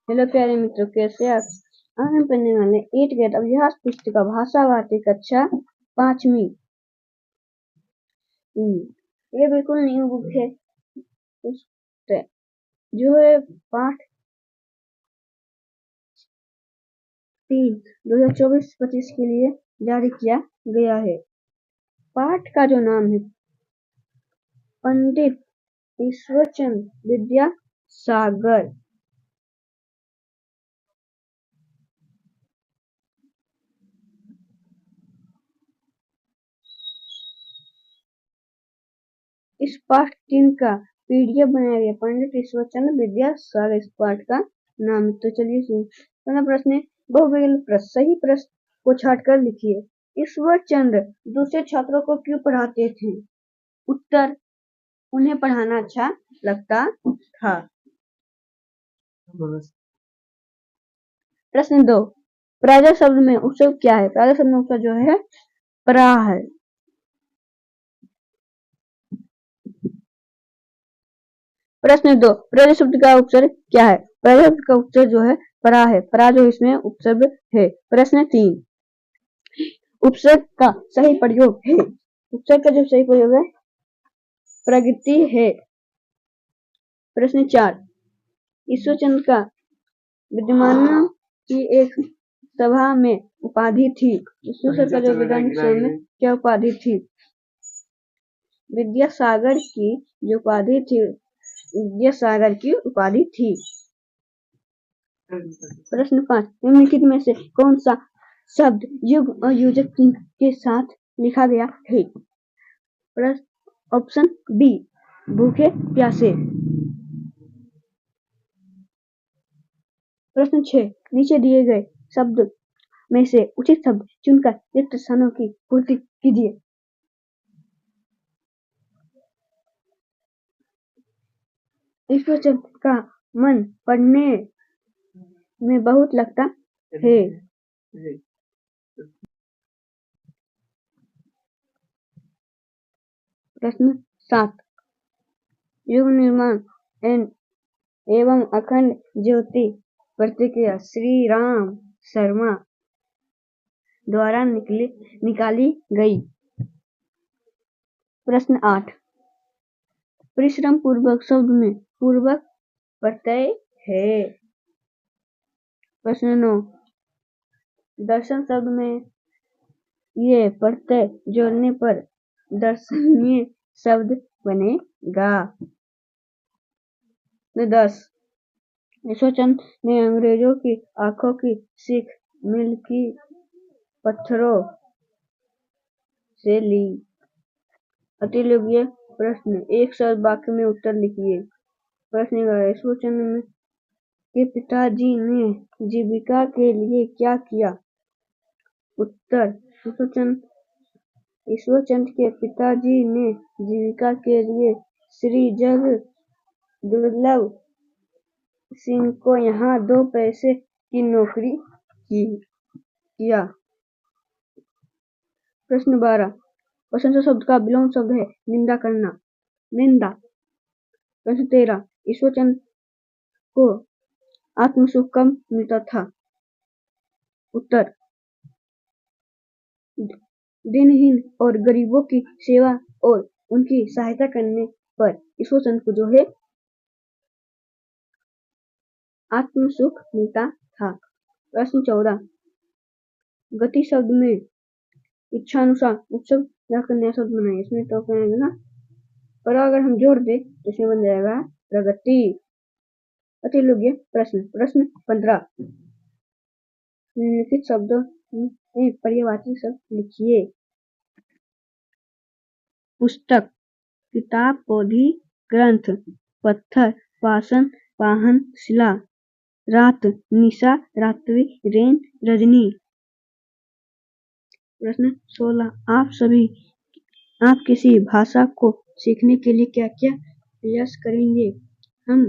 Hello प्यारे मित्रों, कैसे आप? आज हम पढ़ने वाले 8 ग्रेड अभ्यास पुस्तिका भाषा भारती कक्षा 5वीं। ये बिल्कुल न्यू बुक है। जो है पाठ 3 2024-25 के लिए जारी किया गया है। पाठ का जो नाम है पंडित ईश्वरचंद्र विद्यासागर। इस पाठ 3 का पीडीएफ बनाया गया। पंडित ईश्वरचंद्र विद्यासागर इस पाठ का नाम। तो चलिए पहला प्रश्न है बहुविकल्प प्रश्न। सही प्रश्न को छांटकर लिखिए। ईश्वरचंद्र दूसरे छात्रों को क्यों पढ़ाते थे? उत्तर, उन्हें पढ़ाना अच्छा लगता था। प्रश्न 2, प्राजा शब्द में उपसर्ग क्या है? प्राजा शब्द में उपसर्ग जो है प्रा है। प्रश्न 2, प्राजा शब्द का उपसर्ग क्या है? प्राजा शब्द का उपसर्ग जो है परा है। परा जो इसमें उपसर्ग है। प्रश्न 3, उपसर्ग का सही प्रयोग है। उपसर्ग का जो सही प्रयोग है प्रगति है। प्रश्न 4, ईश्वरचंद्र का विद्वानों की एक सभा में उपाधि थी। ईश्वरचंद्र का जो विद्वान सभा में क्या उपाधि थी? विद्यासागर की जो उपाधि थी, विद्यासागर की उपाधि थी। प्रश्न 5, निम्नलिखित में से कौन सा शब्द युग और योजक चिन्ह के साथ लिखा गया है? ऑप्शन बी, भूखे प्यासे। प्रश्न 6, नीचे दिए गए शब्द में से उचित शब्द चुनकर रिक्त स्थानों की पूर्ति कीजिए। ईश्वरचंद्र का मन पढ़ने में बहुत लगता है। प्रश्न 7, युग निर्माण एवं अखंड ज्योति प्रतिक्रिया श्री राम शर्मा द्वारा निकाली गई। प्रश्न 8, परिश्रम पूर्वक शब्द में पूर्वक प्रत्यय है। प्रश्न 9, दर्शन शब्द में ये प्रत्यय जोड़ने पर दर्शनीय शब्द बनेगा। 10, ईश्वरचंद्र ने अंग्रेजों की आंखों की सीख मिल्की पत्थरों से ली। अतिलोकीय प्रश्न, एक शब्द वाक्य में उत्तर लिखिए। प्रश्न 11, ईश्वरचंद्र के पिताजी ने जीविका के लिए क्या किया? उत्तर, ईश्वरचंद्र के पिताजी ने जीविका के लिए श्री जग दुर्लभ सिंह को यहाँ 2 पैसे की नौकरी किया। प्रश्न 12, प्रशंसा शब्द का विलोम शब्द है निंदा करना, निंदा। प्रश्न 13, ईश्वरचंद्र को आत्मसुख कब मिलता था? उत्तर, दिनहीन और गरीबों की सेवा और उनकी सहायता करने पर ईश्वरचंद्र को जो है आत्मसुख मिलता था। प्रश्न 14, गति शब्द में इच्छानुसार उपसर्ग जाकर नया शब्द बनाए। इसमें तो ना, पर अगर हम जोड़ दे तो इसमें बन जाएगा प्रगति। अतिलोकीय प्रश्न। प्रश्न 15, निम्नलिखित शब्दों में पर्यायवाची शब्द लिखिए। पुस्तक, किताब, पौधी, ग्रंथ, पत्थर, पाषाण, वाहन, शिला, रात, निशा, रात्रि, रेन, रजनी। प्रश्न 16, आप किसी भाषा को सीखने के लिए क्या क्या प्रयास करेंगे? हम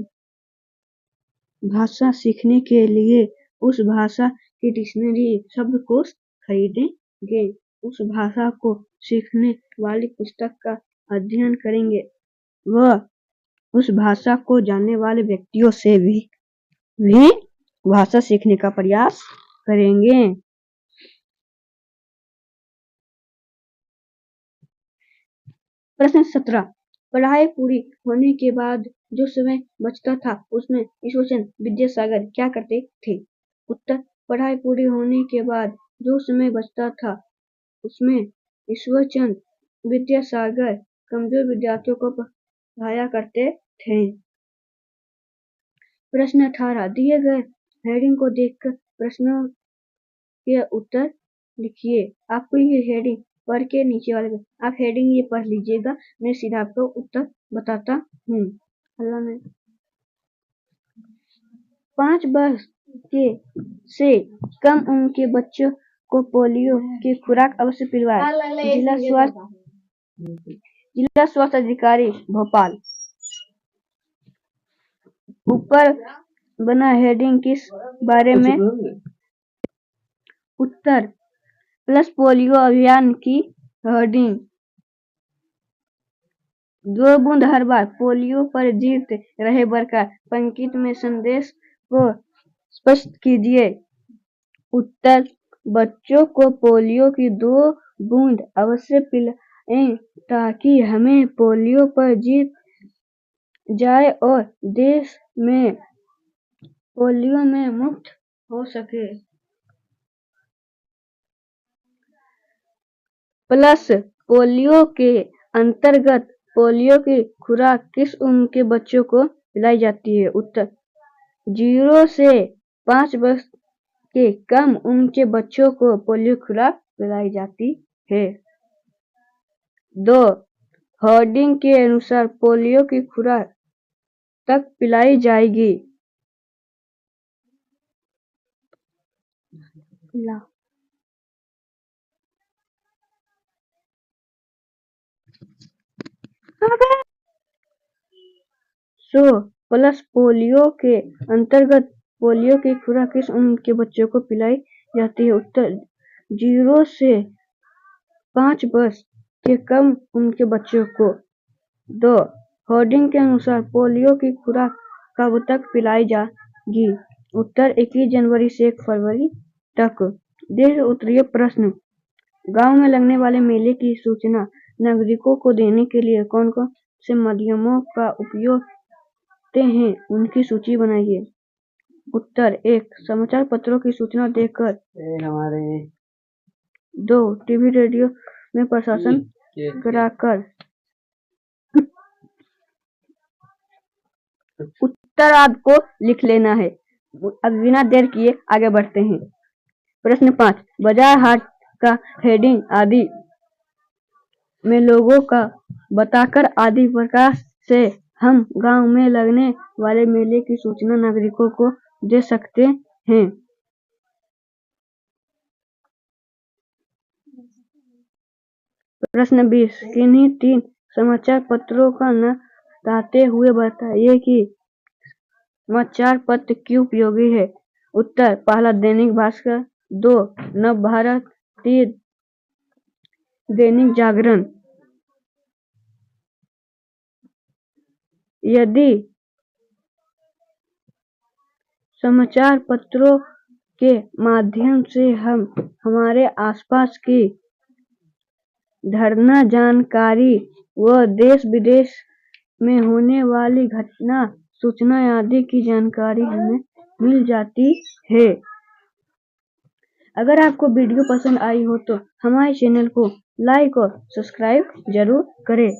भाषा सीखने के लिए उस भाषा की डिक्शनरी, शब्दकोश खरीदेंगे। उस भाषा को सीखने वाली पुस्तक का अध्ययन करेंगे व उस भाषा को जानने वाले व्यक्तियों से भी भाषा सीखने का प्रयास करेंगे। प्रश्न 17। पढ़ाई पूरी होने के बाद जो समय बचता था उसमें ईश्वरचंद विद्यासागर क्या करते थे? उत्तर, पढ़ाई पूरी होने के बाद जो समय बचता था उसमें ईश्वरचंद विद्यासागर कमजोर विद्यार्थियों को पढ़ाया करते थे। प्रश्न 18। दिए गए हेडिंग को देखकर प्रश्नों के उत्तर लिखिए। आपको ये हेडिंग पढ़ के नीचे वाले आप हेडिंग ये पढ़ लीजिएगा, मैं सीधा आपको उत्तर बताता हूँ। 5 वर्ष के से कम उम्र के बच्चों को पोलियो की खुराक अवश्य पिलवाएं। जिला स्वास्थ्य अधिकारी भोपाल। ऊपर बना हेडिंग किस बारे में? उत्तर, प्लस पोलियो अभियान की हेडिंग। 2 बूंद हर बार पोलियो पर जीत रहे बरकरार पंक्ति में संदेश को स्पष्ट कीजिए। उत्तर, बच्चों को पोलियो की 2 बूंद अवश्य पिलाएं ताकि हमें पोलियो पर जीत जाए और देश में पोलियो में मुक्त हो सके। प्लस पोलियो के अंतर्गत पोलियो की खुराक किस उम्र के बच्चों को पिलाई जाती है? उत्तर, 0 से 5 वर्ष के कम उम्र के बच्चों को पोलियो खुराक पिलाई जाती है। 2 हेडिंग के अनुसार पोलियो की खुराक तक पिलाई जाएगी। प्लस पोलियो के अंतर्गत पोलियो की खुराक किस उम्र के बच्चों को पिलाई जाती है? उत्तर, 0 से 5 वर्ष के कम उम्र के बच्चों को। 2 हेडिंग के अनुसार पोलियो की खुराक कब तक पिलाई जाएगी? उत्तर, 21 जनवरी से 1 फरवरी तक। दीर्घ उत्तरीय प्रश्न, गांव में लगने वाले मेले की सूचना नागरिकों को देने के लिए कौन कौन से माध्यमों का उपयोग करते हैं, उनकी सूची बनाइए। उत्तर, 1 समाचार पत्रों की सूचना देकर। 2 टीवी रेडियो में प्रसारण कराकर। उत्तर आपको लिख लेना है। अब बिना देर किए आगे बढ़ते हैं। प्रश्न 5, बाजार हाट का हेडिंग आदि में लोगों का बताकर आदि प्रकार से हम गांव में लगने वाले मेले की सूचना नागरिकों को दे सकते हैं। प्रश्न 20, किन्हीं 3 समाचार पत्रों का नाम बताते हुए बताइए कि समाचार पत्र क्यों उपयोगी है। उत्तर, पहला दैनिक भास्कर, 2 नव भारत, 3 दैनिक जागरण। यदि समाचार पत्रों के माध्यम से हम हमारे आसपास की घटना जानकारी व देश विदेश में होने वाली घटना सूचना आदि की जानकारी हमें मिल जाती है। अगर आपको वीडियो पसंद आई हो तो हमारे चैनल को लाइक और सब्सक्राइब जरूर करें।